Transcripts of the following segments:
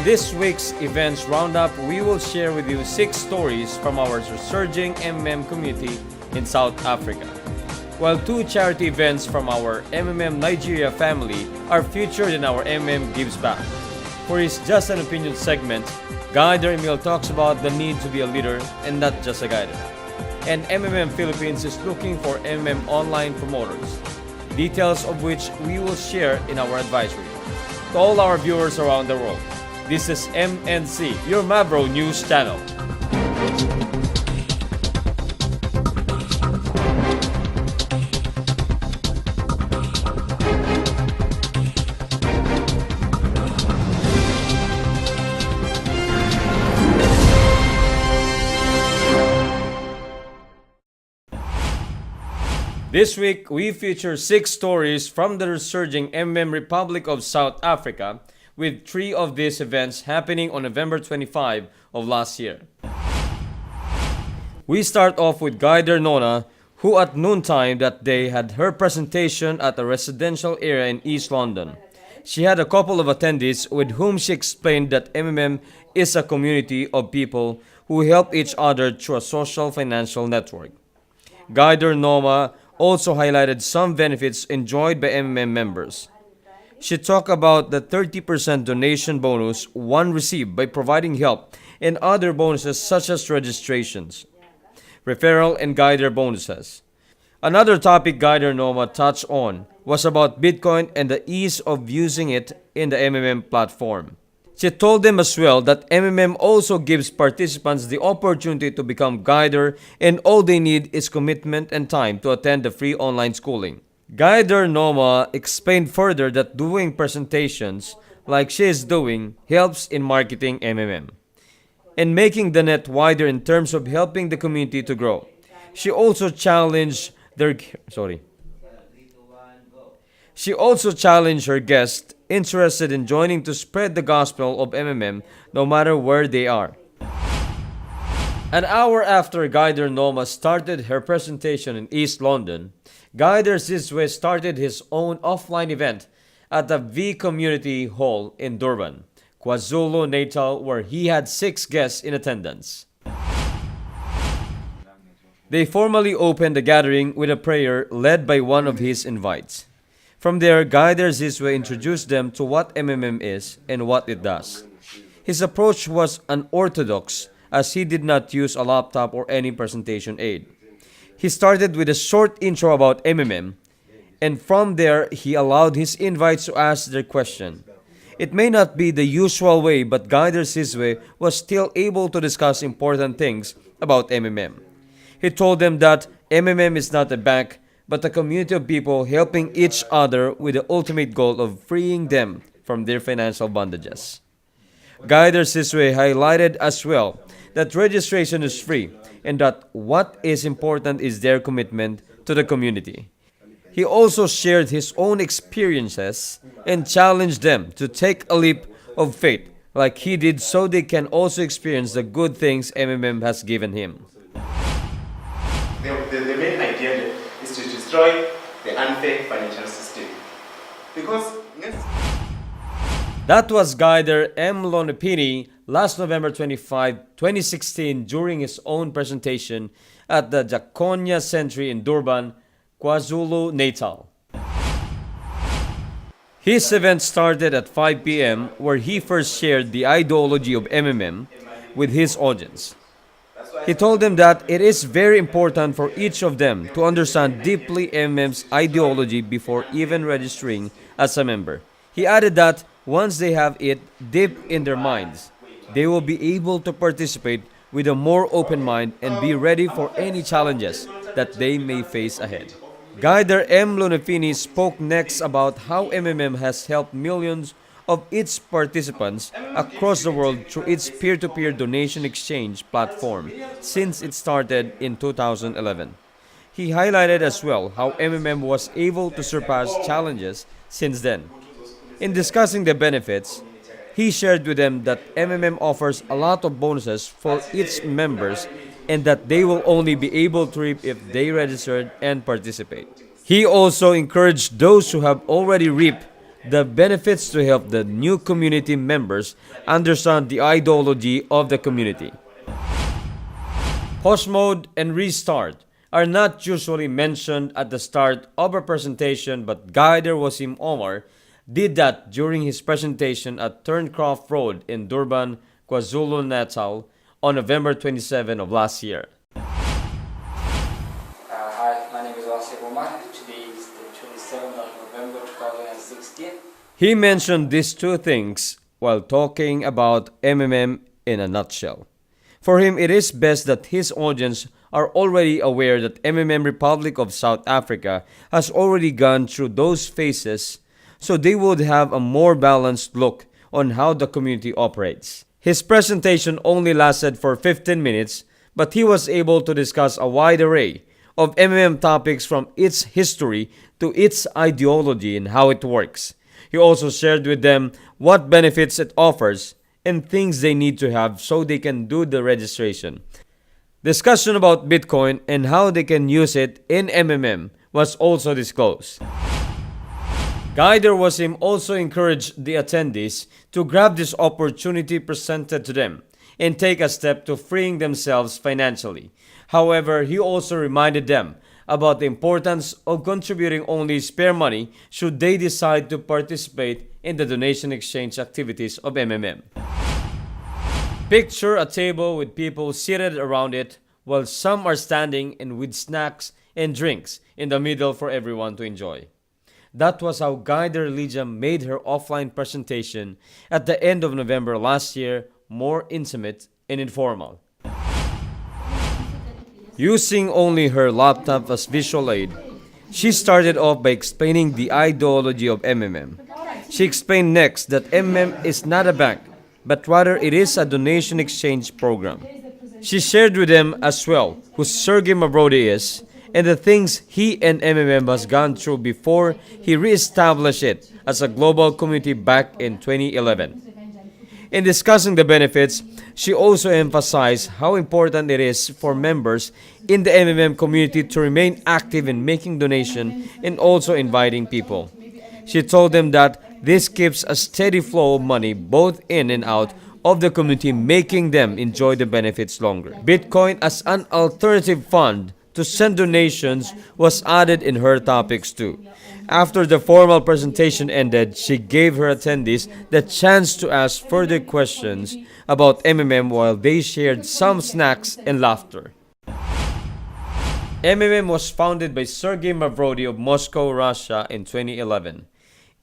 In this week's Events Roundup, we will share with you 6 stories from our resurging MMM community in South Africa. While 2 charity events from our MMM Nigeria family are featured in our MMM Gives Back. For his Just an Opinion segment, Guider Emil talks about the need to be a leader and not just a guider. And MMM Philippines is looking for MMM online promoters, details of which we will share in our advisory. To all our viewers around the world, this is MNC, your Mavro News channel. This week, we feature 6 stories from the resurging MMM Republic of South Africa, with 3 of these events happening on November 25 of last year. We start off with Guider Nona, who at noontime that day had her presentation at a residential area in East London. She had a couple of attendees with whom she explained that MMM is a community of people who help each other through a social financial network. Guider Noma also highlighted some benefits enjoyed by MMM members. She talked about the 30% donation bonus one received by providing help and other bonuses such as registrations, referral, and Guider bonuses. Another topic Guider Noma touched on was about Bitcoin and the ease of using it in the MMM platform. She told them as well that MMM also gives participants the opportunity to become Guider, and all they need is commitment and time to attend the free online schooling. Guider Noma explained further that doing presentations like she is doing helps in marketing MMM and making the net wider in terms of helping the community to grow. She also challenged her guests interested in joining to spread the gospel of MMM no matter where they are. An hour after Guider Noma started her presentation in East London, Guider Zizwe started his own offline event at the V Community Hall in Durban, KwaZulu-Natal, where he had 6 guests in attendance. They formally opened the gathering with a prayer led by one of his invites. From there, Guider Zizwe introduced them to what MMM is and what it does. His approach was unorthodox, as he did not use a laptop or any presentation aid. He started with a short intro about MMM, and from there, he allowed his invites to ask their question. It may not be the usual way, but Guider Zizwe was still able to discuss important things about MMM. He told them that MMM is not a bank, but a community of people helping each other with the ultimate goal of freeing them from their financial bondages. Guider Zizwe highlighted as well that registration is free and that what is important is their commitment to the community. He also shared his own experiences and challenged them to take a leap of faith like he did so they can also experience the good things MMM has given him. The main idea is to destroy the unfair financial system. Because that was Guider Emil last November 25, 2016 during his own presentation at the Jaconia Century in Durban, KwaZulu-Natal. His event started at 5 p.m. where he first shared the ideology of MMM with his audience. He told them that it is very important for each of them to understand deeply MMM's ideology before even registering as a member. He added that once they have it deep in their minds, they will be able to participate with a more open mind and be ready for any challenges that they may face ahead. Guider Lunefini spoke next about how MMM has helped millions of its participants across the world through its peer-to-peer donation exchange platform since it started in 2011. He highlighted as well how MMM was able to surpass challenges since then. In discussing the benefits, he shared with them that MMM offers a lot of bonuses for its members and that they will only be able to reap if they registered and participate. He also encouraged those who have already reaped the benefits to help the new community members understand the ideology of the community. Pause mode and restart are not usually mentioned at the start of a presentation, but Guider Wasim Omar did that during his presentation at Turncroft Road in Durban, KwaZulu-Natal on November 27 of last year. Hi, my name is Wasim Omar. Today is the 27th of November 2016. He mentioned these two things while talking about MMM in a nutshell. For him, it is best that his audience are already aware that MMM Republic of South Africa has already gone through those phases, so they would have a more balanced look on how the community operates. His presentation only lasted for 15 minutes, but he was able to discuss a wide array of MMM topics from its history to its ideology and how it works. He also shared with them what benefits it offers and things they need to have so they can do the registration. Discussion about Bitcoin and how they can use it in MMM was also disclosed. Guider Wasim also encouraged the attendees to grab this opportunity presented to them and take a step to freeing themselves financially. However, he also reminded them about the importance of contributing only spare money should they decide to participate in the donation exchange activities of MMM. Picture a table with people seated around it while some are standing and with snacks and drinks in the middle for everyone to enjoy. That was how Guider Lydia made her offline presentation at the end of November last year more intimate and informal. Using only her laptop as visual aid, she started off by explaining the ideology of MMM. She explained next that MMM is not a bank, but rather it is a donation exchange program. She shared with them as well who Sergey Mavrodi is and the things he and MMM has gone through before he re-established it as a global community back in 2011. In discussing the benefits, she also emphasized how important it is for members in the MMM community to remain active in making donations and also inviting people. She told them that this keeps a steady flow of money both in and out of the community, making them enjoy the benefits longer. Bitcoin as an alternative fund to send donations was added in her topics too. After the formal presentation ended, she gave her attendees the chance to ask further questions about MMM while they shared some snacks and laughter. MMM was founded by Sergey Mavrodi of Moscow, Russia in 2011.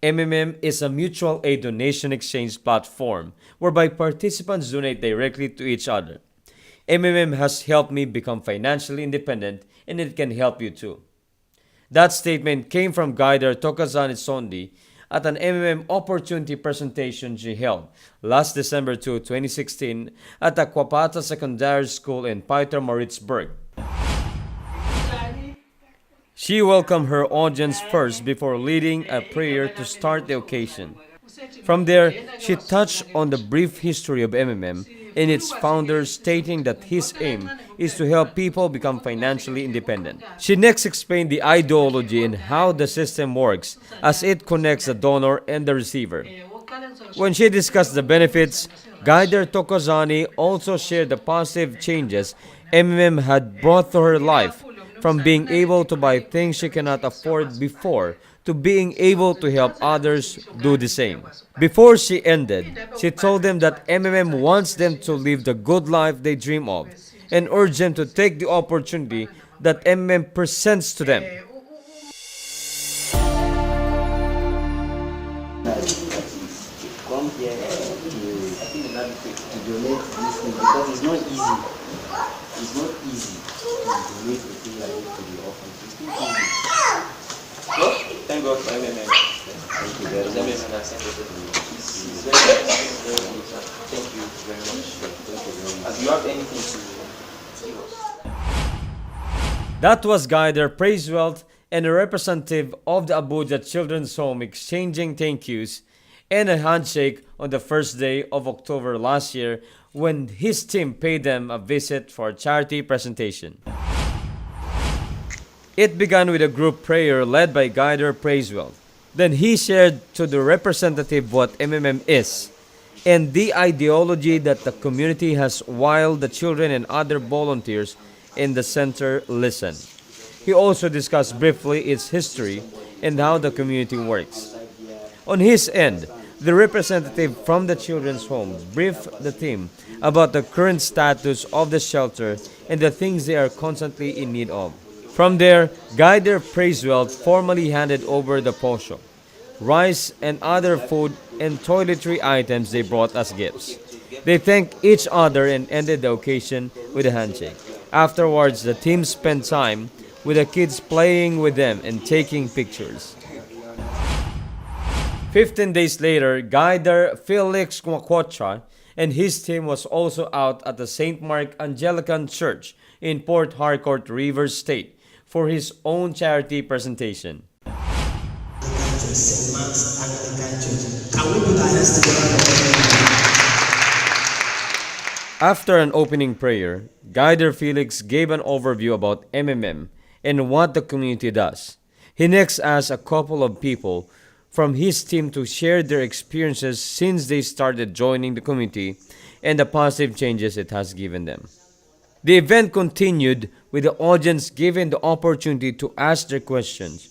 MMM is a mutual aid donation exchange platform whereby participants donate directly to each other. MMM has helped me become financially independent and it can help you too. That statement came from Guider Tokozani Sondi at an MMM opportunity presentation she held last December 2, 2016 at the Kwapata Secondary School in Pietermaritzburg. She welcomed her audience first before leading a prayer to start the occasion. From there, she touched on the brief history of MMM and its founder, stating that his aim is to help people become financially independent. She next explained the ideology and how the system works as it connects the donor and the receiver. When she discussed the benefits, Guider Tokozani also shared the positive changes MMM had brought to her life, from being able to buy things she cannot afford before to being able to help others do the same. Before she ended, she told them that MMM wants them to live the good life they dream of and urged them to take the opportunity that MMM presents to them. Come here to donate this thing because it's not easy. It's not easy to donate a thing like this to the orphans. It's too easy. Well, thank God for MMM. Thank you very much. MMM has sent us a It's very nice. Thank you very much. Thank you very much. As you have anything to give us. That was Guider Praisewelt and a representative of the Abuja Children's Home exchanging thank yous and a handshake on the first day of October last year when his team paid them a visit for a charity presentation. It began with a group prayer led by Guider Praisewelt. Then he shared to the representative what MMM is and the ideology that the community has while the children and other volunteers in the center listen. He also discussed briefly its history and how the community works. On his end, the representative from the children's home briefed the team about the current status of the shelter and the things they are constantly in need of. From there, Guider.And formally handed over the posho, rice and other food and toiletry items they brought as gifts. They thanked each other and ended the occasion with a handshake. Afterwards, the team spent time with the kids playing with them and taking pictures. 15 days later, Guider Felix Kwakwacha and his team was also out at the St. Mark Anglican Church in Port Harcourt, Rivers State for his own charity presentation. St. Mark's Anglican Church. Can we put our hands together? After an opening prayer, Guider Felix gave an overview about MMM and what the community does. He next asked a couple of people from his team to share their experiences since they started joining the community and the positive changes it has given them. The event continued with the audience given the opportunity to ask their questions.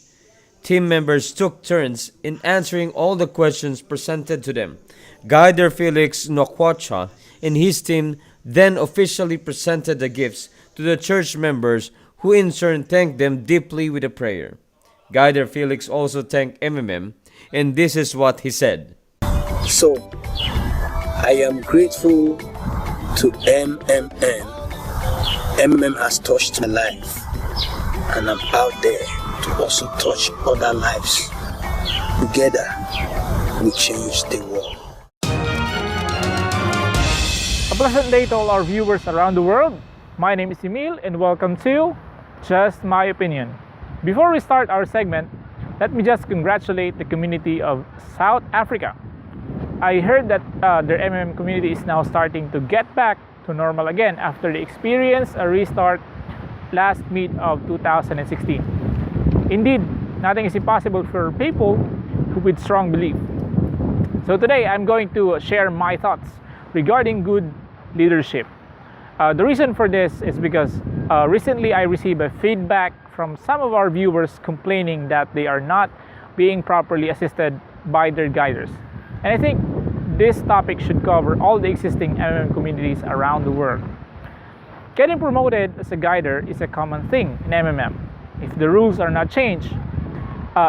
Team members took turns in answering all the questions presented to them. Guider Felix Nokwacha and his team then officially presented the gifts to the church members who in turn thanked them deeply with a prayer. Guider Felix also thanked MMM, and this is what he said. So, I am grateful to MMM. MMM has touched my life, and I'm out there to also touch other lives. Together, we change the world. A pleasant day to all our viewers around the world. My name is Emil and welcome to Just My Opinion. Before we start our segment, let me just congratulate the community of South Africa. I heard that their MMM community is now starting to get back to normal again after they experienced a restart last mid of 2016. Indeed, nothing is impossible for people with strong belief. So today I'm going to share my thoughts regarding good leadership. The reason for this is because recently I received a feedback from some of our viewers complaining that they are not being properly assisted by their guiders. And I think this topic should cover all the existing MMM communities around the world. Getting promoted as a guider is a common thing in MMM. If the rules are not changed,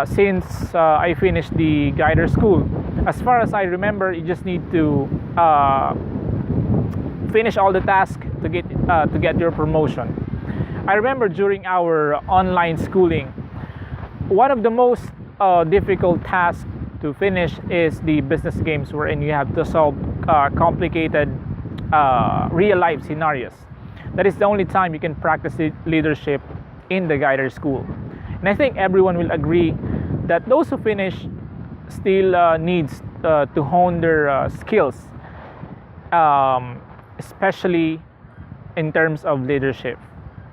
since I finished the guider school, as far as I remember, you just need to finish all the tasks to get your promotion. I remember during our online schooling, one of the most difficult tasks to finish is the business games wherein you have to solve complicated real life scenarios. That is the only time you can practice leadership in the guider school. And I think everyone will agree that those who finish still needs to hone their skills, especially in terms of leadership.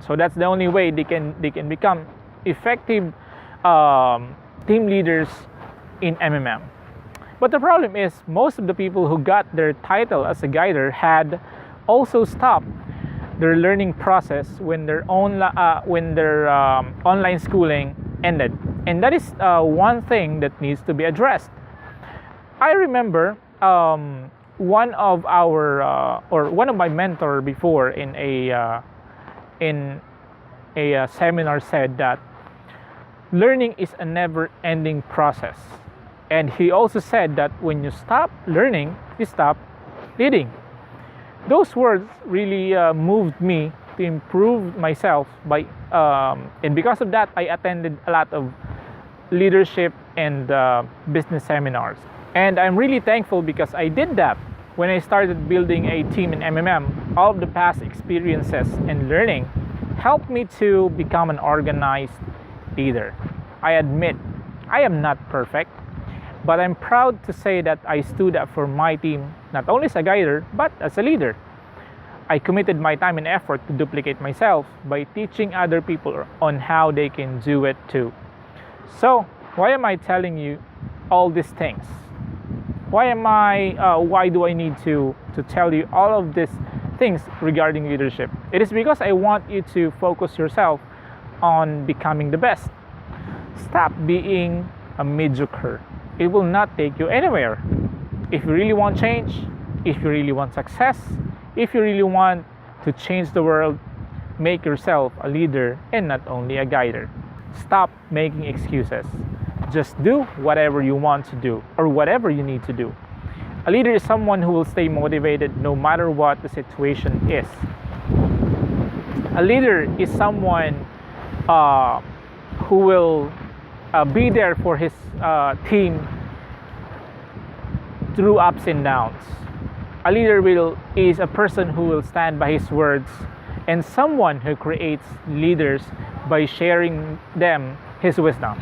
So that's the only way they can become effective team leaders in MMM. But the problem is most of the people who got their title as a guider had also stopped their learning process when their online schooling ended, and that is one thing that needs to be addressed. I remember one of my mentor before in a seminar said that learning is a never-ending process, and he also said that when you stop learning, you stop leading. Those words really moved me to improve myself and because of that I attended a lot of leadership and business seminars, and I'm really thankful because I did that. When I started building a team in MMM, all of the past experiences and learning helped me to become an organized leader. I admit I am not perfect, but I'm proud to say that I stood up for my team not only as a guider but as a leader. I committed my time and effort to duplicate myself by teaching other people on how they can do it too. So why am I telling you all these things? Why do I need to tell you all of these things regarding leadership? It is because I want you to focus yourself on becoming the best. Stop being a mediocre. It will not take you anywhere. If you really want change, if you really want success, if you really want to change the world, make yourself a leader and not only a guider. Stop making excuses. Just do whatever you want to do or whatever you need to do. A leader is someone who will stay motivated no matter what the situation is. A leader is someone who will be there for his team through ups and downs. A leader is a person who will stand by his words, and someone who creates leaders by sharing them his wisdom.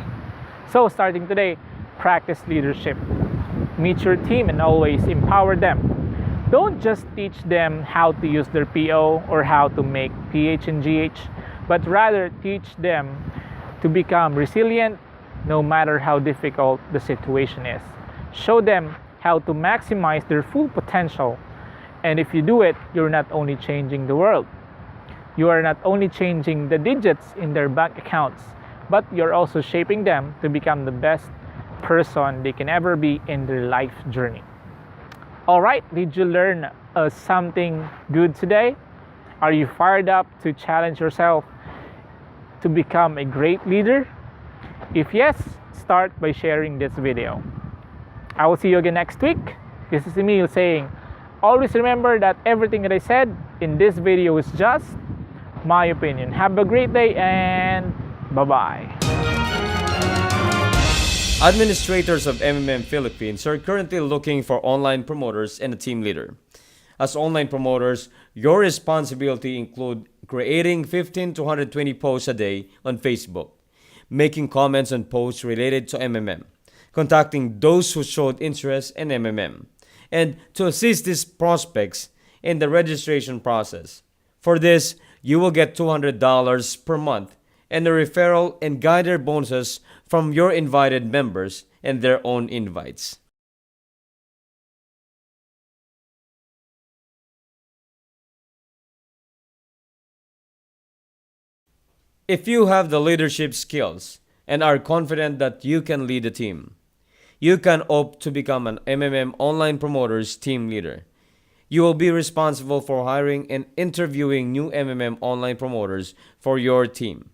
So starting today, practice leadership. Meet your team and always empower them. Don't just teach them how to use their PO or how to make PH and GH, but rather teach them to become resilient no matter how difficult the situation is. Show them how to maximize their full potential. And if you do it, you're not only changing the world, you are not only changing the digits in their bank accounts, but you're also shaping them to become the best person they can ever be in their life journey. Alright, did you learn something good today? Are you fired up to challenge yourself to become a great leader? If yes, start by sharing this video. I will see you again next week. This is Emil saying, always remember that everything that I said in this video is just my opinion. Have a great day and bye-bye. Administrators of MMM Philippines are currently looking for online promoters and a team leader. As online promoters, your responsibility include creating 15 to 120 posts a day on Facebook, making comments on posts related to MMM, contacting those who showed interest in MMM, and to assist these prospects in the registration process. For this, you will get $200 per month and a referral and Guider bonuses from your invited members and their own invites. If you have the leadership skills and are confident that you can lead a team, you can opt to become an MMM Online Promoters team leader. You will be responsible for hiring and interviewing new MMM online promoters for your team,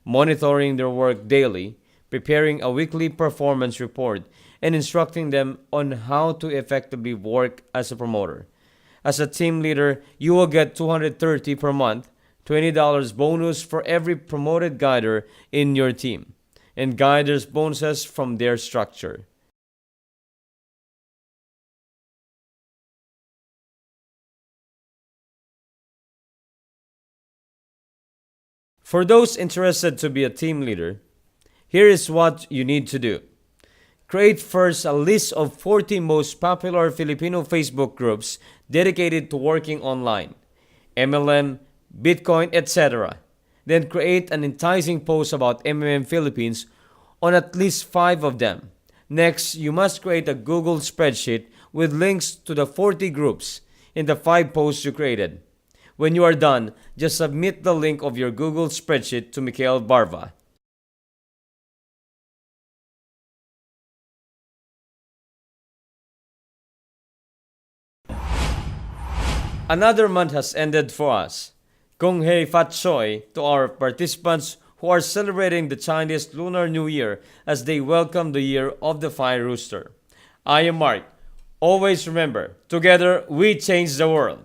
monitoring their work daily, preparing a weekly performance report, and instructing them on how to effectively work as a promoter. As a team leader, you will get $230 per month, $20 bonus for every promoted guider in your team, and guiders bonuses from their structure. For those interested to be a team leader, here is what you need to do. Create first a list of 40 most popular Filipino Facebook groups dedicated to working online, MLM, Bitcoin, etc. Then create an enticing post about MMM Philippines on at least 5 of them. Next, you must create a Google spreadsheet with links to the 40 groups in the 5 posts you created. When you are done, just submit the link of your Google spreadsheet to Mikhail Barva. Another month has ended for us. Kung Hei Fat Choi to our participants who are celebrating the Chinese Lunar New Year as they welcome the year of the Fire Rooster. I am Mark. Always remember, together we change the world.